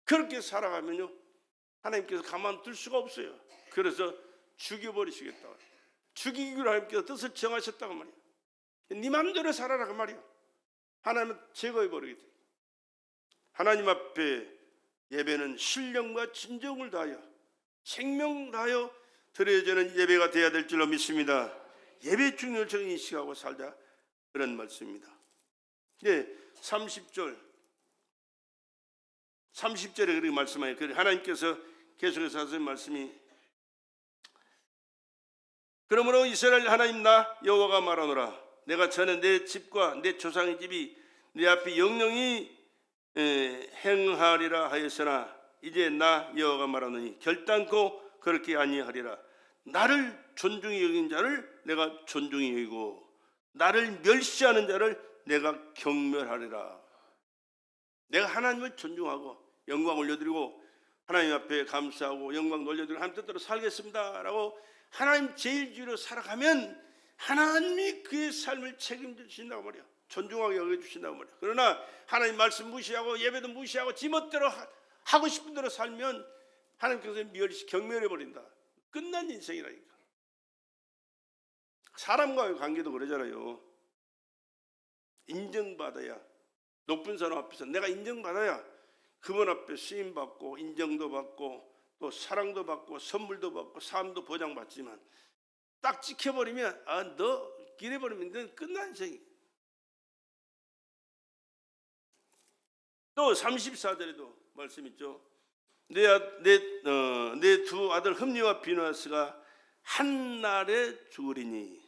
Speaker 1: 그렇게 살아가면요 하나님께서 가만둘 수가 없어요. 그래서 죽여버리시겠다. 죽이기로 하나님께서 뜻을 정하셨다고 말이야. 네 마음대로 살아라 그 말이야. 하나님은 제거해버리겠다. 하나님 앞에 예배는 신령과 진정을 다하여 생명 다하여 드려지는 예배가 되어야 될 줄로 믿습니다. 예배 중요를 정 인식하고 살자 그런 말씀입니다. 예, 30절에 그렇게 말씀하여 하나님께서 계속해서 하신 말씀이 그러므로 이스라엘 하나님 나 여호와가 말하노라 내가 전에 내 집과 내 조상의 집이 내 앞에 영영이 행하리라 하였으나 이제 나 여호와가 말하노니 결단코 그렇게 아니하리라. 나를 존중히 여긴 자를 내가 존중히 여기고 나를 멸시하는 자를 내가 경멸하리라. 내가 하나님을 존중하고 영광 올려드리고 하나님 앞에 감사하고 영광 올려드리고 하나님 뜻대로 살겠습니다 라고 하나님 제일주의로 살아가면 하나님이 그의 삶을 책임져 주신다고 말이야. 존중하게 여겨주신다고 말이야. 그러나 하나님 말씀 무시하고 예배도 무시하고 지멋대로 하고 싶은 대로 살면 하나님께서 경멸해버린다. 끝난 인생이라니까. 사람과의 관계도 그러잖아요. 인정받아야 높은 사람 앞에서 내가 인정받아야 그분 앞에 쓰임받고 인정도 받고 또 사랑도 받고 선물도 받고 삶도 보장받지만 딱 지켜버리면 너 길해버리면 넌 끝난 인생이야. 또 34절에도 말씀 있죠. 내 두 아들 흠리와 비누아스가 한날에 죽으리니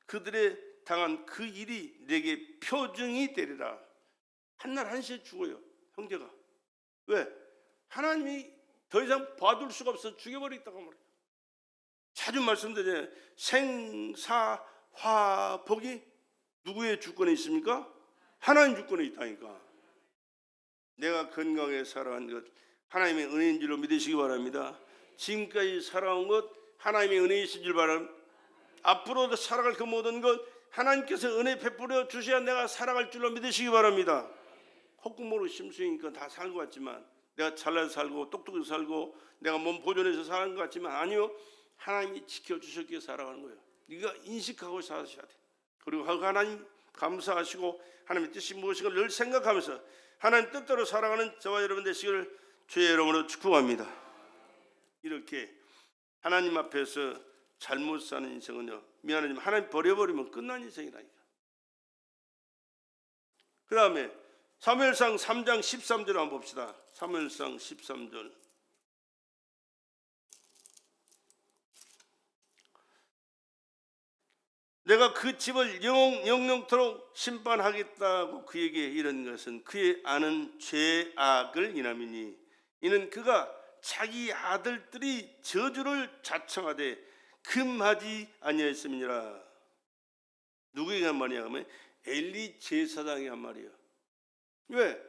Speaker 1: 그들의 당한 그 일이 내게 표징이 되리라. 한날 한시에 죽어요 형제가. 왜? 하나님이 더 이상 봐둘 수가 없어 죽여버리겠다고 말이에요. 자주 말씀드려요. 생사화복이 누구의 주권에 있습니까? 하나님 주권에 있다니까. 내가 건강하게 살아간 것 하나님의 은혜인 줄로 믿으시기 바랍니다. 지금까지 살아온 것 하나님의 은혜이신 줄 바랍니다. 앞으로도 살아갈 그 모든 것 하나님께서 은혜 베풀어 주셔야 내가 살아갈 줄로 믿으시기 바랍니다. 콧구멍으로 심수이니까 다 살 것 같지만 내가 잘나서 살고 똑똑히 살고 내가 몸 보존해서 사는 것 같지만 아니요. 하나님이 지켜주셨기에 살아가는 거예요. 네가 인식하고 사셔야 돼. 그리고 하나님 감사하시고 하나님의 뜻이 무엇인가 늘 생각하면서 하나님 뜻대로 살아가는 저와 여러분 되시기를 주의 이름으로 축복합니다. 이렇게 하나님 앞에서 잘못 사는 인생은요 미안하지만 하나님 버려버리면 끝난 인생이라니까. 그 다음에 사무엘상 3장 13절 한번 봅시다. 사무엘상 13절. 내가 그 집을 영영토록 심판하겠다고 그에게 이런 것은 그의 아는 죄악을 인함이니 이는 그가 자기 아들들이 저주를 자청하되 금하지 아니하였음이니라. 누구에게 한 말이야? 하면 엘리 제사장이 한 말이에요. 왜?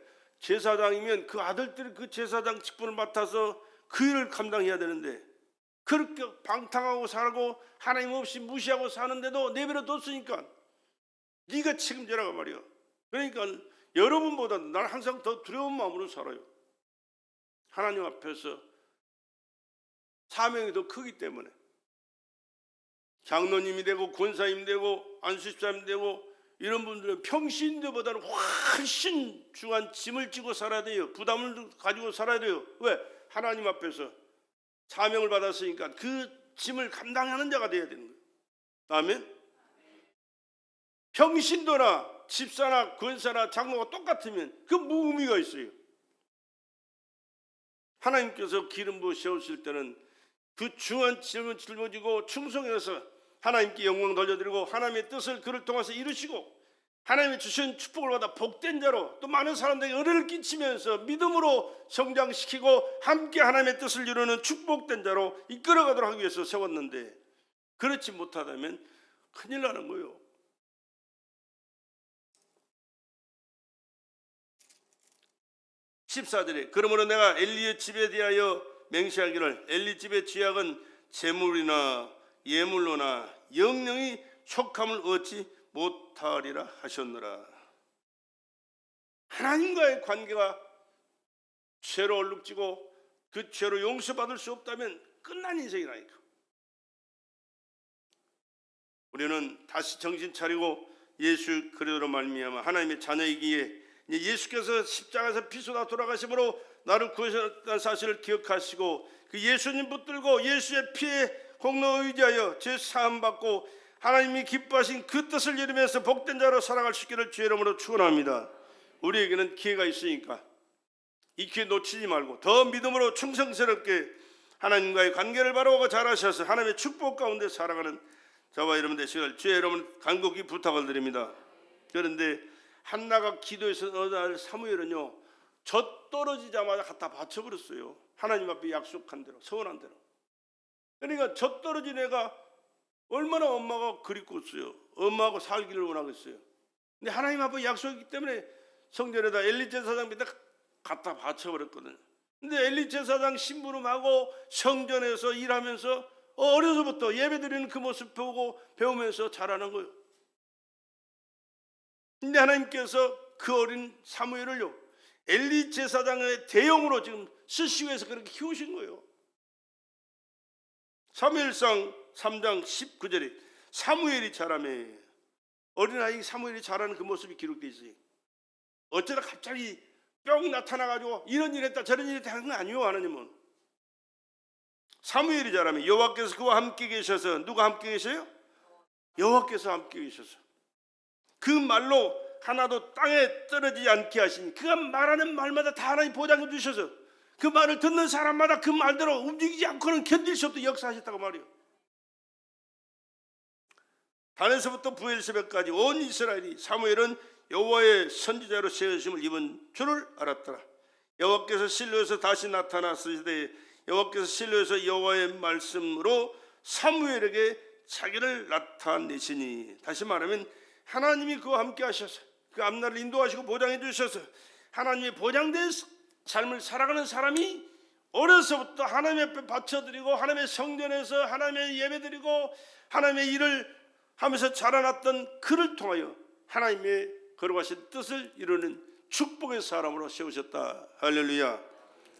Speaker 1: 제사장이면 그 아들들이 그 제사장 직분을 맡아서 그 일을 감당해야 되는데 그렇게 방탕하고 살고 하나님 없이 무시하고 사는데도 내버려 뒀으니까 네가 책임져라고 말이야. 그러니까 여러분보다 나는 항상 더 두려운 마음으로 살아요. 하나님 앞에서 사명이 더 크기 때문에 장로님이 되고 권사님 되고 안수집사님 되고 이런 분들은 평신도보다는 훨씬 중한 짐을 지고 살아야 돼요. 부담을 가지고 살아야 돼요. 왜? 하나님 앞에서 사명을 받았으니까 그 짐을 감당하는 자가 되어야 되는 거예요. 아멘. 평신도나 집사나 권사나 장로가 똑같으면 그 무의미가 있어요. 하나님께서 기름 부어 세우실 때는 그 중한 짐을 짊어지고 충성해서 하나님께 영광 돌려드리고 하나님의 뜻을 그를 통해서 이루시고 하나님의 주신 축복을 받아 복된 자로 또 많은 사람들에게 은혜를 끼치면서 믿음으로 성장시키고 함께 하나님의 뜻을 이루는 축복된 자로 이끌어가도록 하기 위해서 세웠는데 그렇지 못하다면 큰일 나는 거예요. 14절에 그러므로 내가 엘리의 집에 대하여 맹세하기를 엘리 집의 죄악은 재물이나 예물로나 영영이 속함을 얻지 못하리라 하셨느라. 하나님과의 관계가 죄로 얼룩지고 그 죄로 용서받을 수 없다면 끝난 인생이라니까. 우리는 다시 정신 차리고 예수 그리스도로 말미암아 하나님의 자녀이기에 예수께서 십자가에서 피 쏟아 돌아가심으로 나를 구하셨다는 사실을 기억하시고 그 예수님 붙들고 예수의 피에 공로 의지하여 죄 사함 받고 하나님이 기뻐하신 그 뜻을 이루면서 복된 자로 살아갈 수 있기를 주의 이름으로 축원합니다. 우리에게는 기회가 있으니까 이 기회 놓치지 말고 더 믿음으로 충성스럽게 하나님과의 관계를 바로하고 잘하셔서 하나님의 축복 가운데 살아가는 저와 여러분 되시길 주의 여러분 간곡히 부탁을 드립니다. 그런데 한나가 기도해서 어느 날 사무엘은요 젖 떨어지자마자 갖다 바쳐버렸어요. 하나님 앞에 약속한 대로, 서원한 대로. 그러니까 젖 떨어진 애가 얼마나 엄마가 그립겠어요. 엄마하고 살기를 원하겠어요. 근데 하나님 앞에 약속했기 때문에 성전에다 엘리 제사장 밑에 갖다 바쳐버렸거든요. 근데 엘리 제사장 심부름하고 성전에서 일하면서 어려서부터 예배드리는 그 모습 보고 배우면서 자라는 거예요. 근데 하나님께서 그 어린 사무엘을요 엘리 제사장의 대형으로 지금 쓰시기 위해서 그렇게 키우신 거예요. 사무엘상 3장 19절에 사무엘이 자라매, 어린아이 사무엘이 자라는 그 모습이 기록되어 있어요. 어쩌다 갑자기 뿅 나타나가지고 이런 일 했다 저런 일 했다 하는 건 아니에요. 하나님은 사무엘이 자라매 여호와께서 그와 함께 계셔서, 누가 함께 계셔요? 여호와께서 함께 계셔서 그 말로 하나도 땅에 떨어지지 않게 하신, 그가 말하는 말마다 다 하나님 보장해 주셔서 그 말을 듣는 사람마다 그 말대로 움직이지 않고는 견딜 수 없도록 역사하셨다고 말이에요. 단에서부터 브엘세바까지 온 이스라엘이 사무엘은 여호와의 선지자로 세우심을 입은 줄을 알았더라. 여호와께서 실로에서 다시 나타났으되 여호와께서 실로에서 여호와의 말씀으로 사무엘에게 자기를 나타내시니, 다시 말하면 하나님이 그와 함께 하셔서 그 앞날을 인도하시고 보장해 주셔서 하나님의 보장된 삶을 살아가는 사람이 어려서부터 하나님 앞에 바쳐드리고 하나님의 성전에서 하나님의 예배드리고 하나님의 일을 하면서 자라났던 그를 통하여 하나님의 거룩하신 뜻을 이루는 축복의 사람으로 세우셨다. 할렐루야.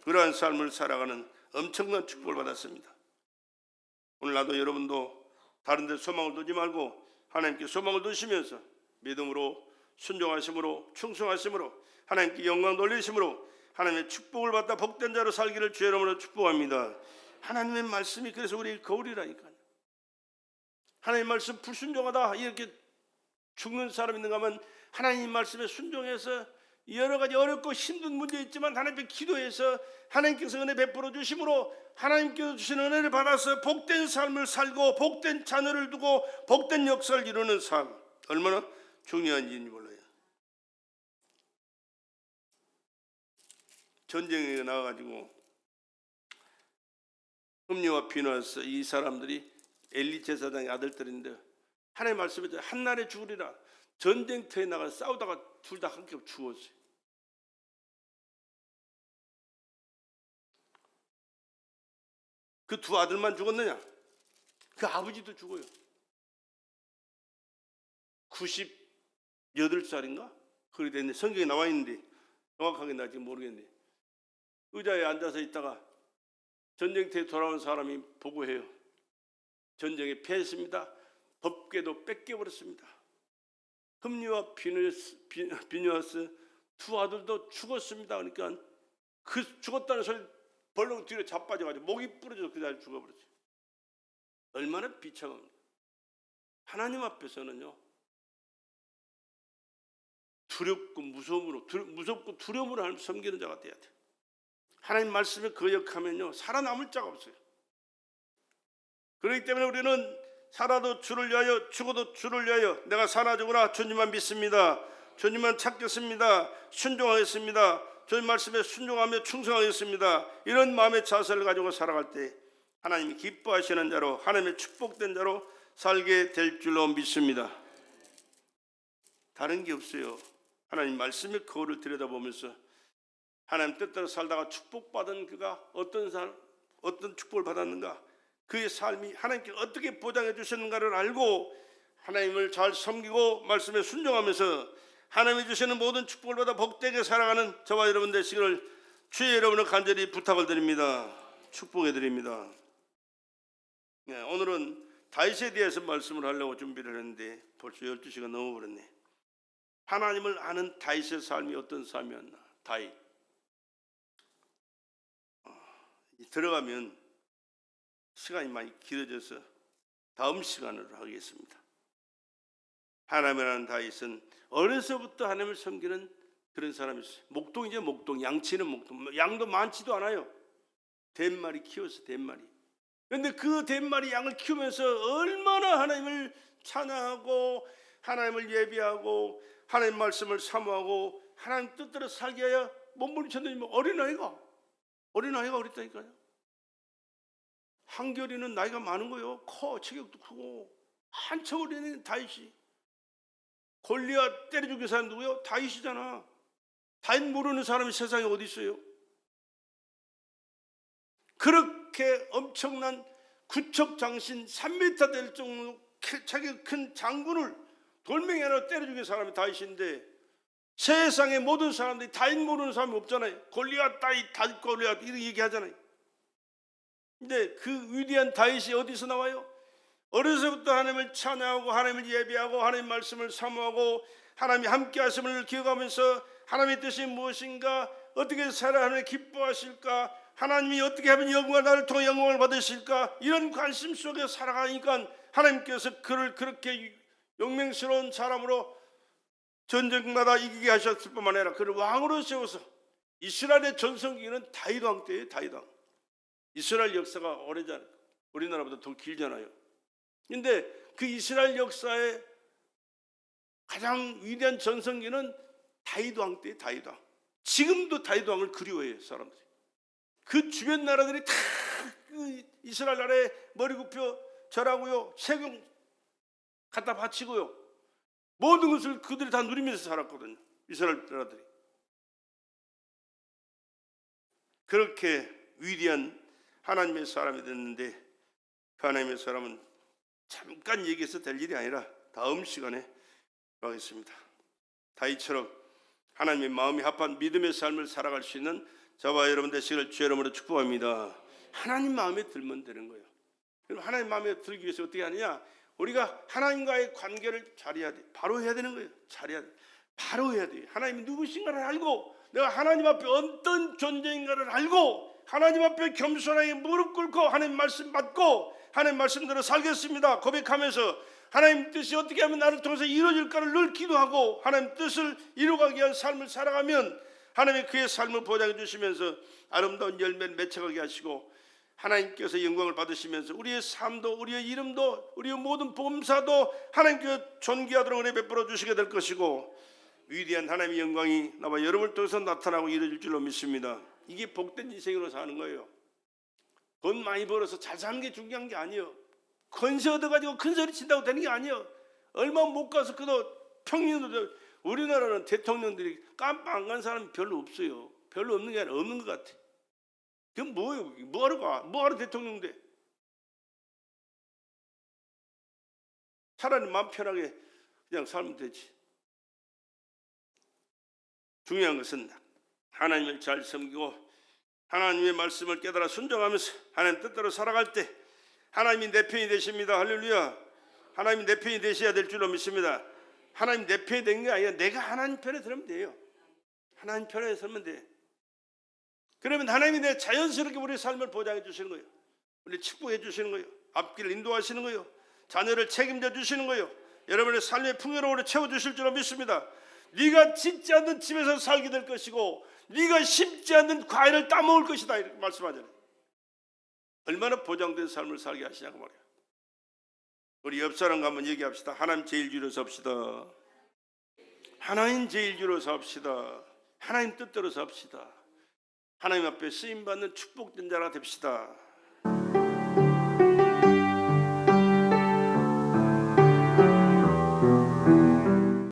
Speaker 1: 그러한 삶을 살아가는 엄청난 축복을 받았습니다. 오늘 나도 여러분도 다른 데 소망을 두지 말고 하나님께 소망을 두시면서 믿음으로 순종하심으로 충성하심으로 하나님께 영광 돌리심으로 하나님의 축복을 받다 복된 자로 살기를 주의 이름으로 축복합니다. 하나님의 말씀이 그래서 우리 거울이라니까요. 하나님 말씀 불순종하다 이렇게 죽는 사람 있는가 하면 하나님 말씀에 순종해서 여러 가지 어렵고 힘든 문제 있지만 하나님께 기도해서 하나님께서 은혜 베풀어 주심으로 하나님께서 주신 은혜를 받아서 복된 삶을 살고 복된 자녀를 두고 복된 역사를 이루는 삶, 얼마나 중요한지 몰라요. 전쟁에 나와가지고 흠리와 비누아스 이 사람들이 엘리 제사장의 아들들인데 하나님 말씀에 한날에 죽으리라, 전쟁터에 나가 싸우다가 둘 다 함께 죽었어요. 그 두 아들만 죽었느냐? 그 아버지도 죽어요. 98살인가? 그렇게 됐는데 성경에 나와 있는데 정확하게 나 지금 모르겠는데 의자에 앉아서 있다가 전쟁터에 돌아온 사람이 보고해요. 전쟁에 패했습니다. 법궤도 뺏겨버렸습니다. 흠리와 비누아스 두 아들도 죽었습니다. 그러니까 그 죽었다는 소리 벌렁 뒤로 자빠져가지고 목이 부러져서 그 자리에 죽어버렸어요. 얼마나 비참합니까? 하나님 앞에서는요 두렵고 무섭고 두려움으로 섬기는 자가 돼야 돼요. 하나님 말씀에 거역하면요 살아남을 자가 없어요. 그렇기 때문에 우리는 살아도 주를 위하여 죽어도 주를 위하여 내가 사나 죽으나 주님만 믿습니다. 주님만 찾겠습니다. 순종하겠습니다. 주님 말씀에 순종하며 충성하겠습니다. 이런 마음의 자세를 가지고 살아갈 때 하나님이 기뻐하시는 자로 하나님의 축복된 자로 살게 될 줄로 믿습니다. 다른 게 없어요. 하나님 말씀의 거울을 들여다보면서 하나님 뜻대로 살다가 축복받은 그가 어떤 축복을 받았는가, 그의 삶이 하나님께 어떻게 보장해 주셨는가를 알고 하나님을 잘 섬기고 말씀에 순종하면서 하나님이 주시는 모든 축복을 받아 복되게 살아가는 저와 여러분 되시기를 주의 여러분을 간절히 부탁을 드립니다. 축복해 드립니다. 네, 오늘은 다윗에 대해서 말씀을 하려고 준비를 했는데 벌써 12시가 넘어버렸네. 하나님을 아는 다윗의 삶이 어떤 삶이었나. 다윗 들어가면 시간이 많이 길어져서 다음 시간으로 하겠습니다. 하나님을 아는 다윗은 어려서부터 하나님을 섬기는 그런 사람이었어요. 목동이죠. 목동. 양치는 목동. 양도 많지도 않아요. 댓마리 키워서 댓마리. 그런데 그 댓마리 양을 키우면서 얼마나 하나님을 찬양하고 하나님을 예비하고 하나님 말씀을 사모하고 하나님 뜻대로 살게 하여 몸부림쳤더니 어린아이가 어렸다니까요. 한결이는 나이가 많은 거예요. 커, 체격도 크고. 한참 어린 다윗이. 골리앗 때려 죽인 사람 누구요? 다윗이잖아. 다윗 모르는 사람이 세상에 어디 있어요? 그렇게 엄청난 구척장신 3m 될 정도로 체격 큰 장군을 돌멩이 하나 때려 죽인 사람이 다윗인데 세상의 모든 사람들이 다윗 모르는 사람이 없잖아요. 골리앗 다윗 골리앗 이렇게 얘기하잖아요. 근데 그 위대한 다윗이 어디서 나와요? 어려서부터 하나님을 찬양하고 하나님을 예배하고 하나님 말씀을 사모하고 하나님이 함께 하심을 기억하면서 하나님의 뜻이 무엇인가, 어떻게 살아야 하나님 기뻐하실까, 하나님이 어떻게 하면 영광을 나를 통해 영광을 받으실까, 이런 관심 속에 살아가니까 하나님께서 그를 그렇게 용맹스러운 사람으로 전쟁마다 이기게 하셨을 뿐만 아니라 그를 왕으로 세워서 이스라엘의 전성기는 다윗 왕 때예요. 다윗 왕. 이스라엘 역사가 오래잖아요. 우리나라보다 더 길잖아요. 근데 그 이스라엘 역사의 가장 위대한 전성기는 다윗 왕 때예요. 다윗 왕. 지금도 다윗 왕을 그리워해요, 사람들이. 그 주변 나라들이 다 그 이스라엘 나라에 머리 굽혀 절하고요, 세금 갖다 바치고요, 모든 것을 그들이 다 누리면서 살았거든요, 이스라엘 나라들이. 그렇게 위대한 하나님의 사람이 됐는데 그 하나님의 사람은 잠깐 얘기해서 될 일이 아니라 다음 시간에 하겠습니다. 다윗처럼 하나님의 마음이 합한 믿음의 삶을 살아갈 수 있는 저와 여러분 되시기를 주의 이름으로 축복합니다. 하나님 마음에 들면 되는 거예요. 그럼 하나님 마음에 들기 위해서 어떻게 하느냐? 우리가 하나님과의 관계를 잘해야 돼. 바로 해야 되는 거예요. 잘해야 돼. 바로 해야 돼. 하나님이 누구신가를 알고, 내가 하나님 앞에 어떤 존재인가를 알고, 하나님 앞에 겸손하게 무릎 꿇고 하나님 말씀 받고 하나님 말씀대로 살겠습니다 고백하면서 하나님 뜻이 어떻게 하면 나를 통해서 이루어질까를 늘 기도하고 하나님 뜻을 이루어가기 위한 삶을 살아가면 하나님이 그의 삶을 보장해 주시면서 아름다운 열매를 맺혀가게 하시고 하나님께서 영광을 받으시면서 우리의 삶도 우리의 이름도 우리의 모든 범사도 하나님께 존귀하도록 은혜 베풀어 주시게 될 것이고 위대한 하나님의 영광이 나와 여러분을 통해서 나타나고 이루어질 줄로 믿습니다. 이게 복된 인생으로 사는 거예요. 돈 많이 벌어서 잘 사는 게 중요한 게 아니에요. 권세 얻어가지고 큰 소리 친다고 되는 게 아니에요. 얼마 못 가서 그도 평균으로 우리나라는 대통령들이 깜빵 안 간 사람이 별로 없어요. 별로 없는 게 아니라 없는 것 같아. 그럼 뭐예요? 뭐하러 가? 뭐하러 대통령 돼? 차라리 마음 편하게 그냥 살면 되지. 중요한 것은 하나님을 잘 섬기고 하나님의 말씀을 깨달아 순종하면서 하나님 뜻대로 살아갈 때 하나님이 내 편이 되십니다. 할렐루야. 하나님이 내 편이 되셔야 될 줄로 믿습니다. 하나님 내 편이 된 게 아니라 내가 하나님 편에 들으면 돼요. 하나님 편에 서면 돼. 그러면 하나님이 내 자연스럽게 우리의 삶을 보장해 주시는 거예요. 우리 축복해 주시는 거예요. 앞길을 인도하시는 거예요. 자녀를 책임져 주시는 거예요. 여러분의 삶의 풍요로움을 채워주실 줄로 믿습니다. 네가 짓지 않는 집에서 살게 될 것이고 네가 심지 않는 과일을 따먹을 것이다 이렇게 말씀하잖아요. 얼마나 보장된 삶을 살게 하시냐고 말이에요. 우리 옆 사람과 한번 얘기합시다. 하나님 제일주의로 삽시다. 하나님 제일주의로 삽시다. 하나님 뜻대로 삽시다. 하나님 앞에 쓰임받는 축복된 자가 됩시다.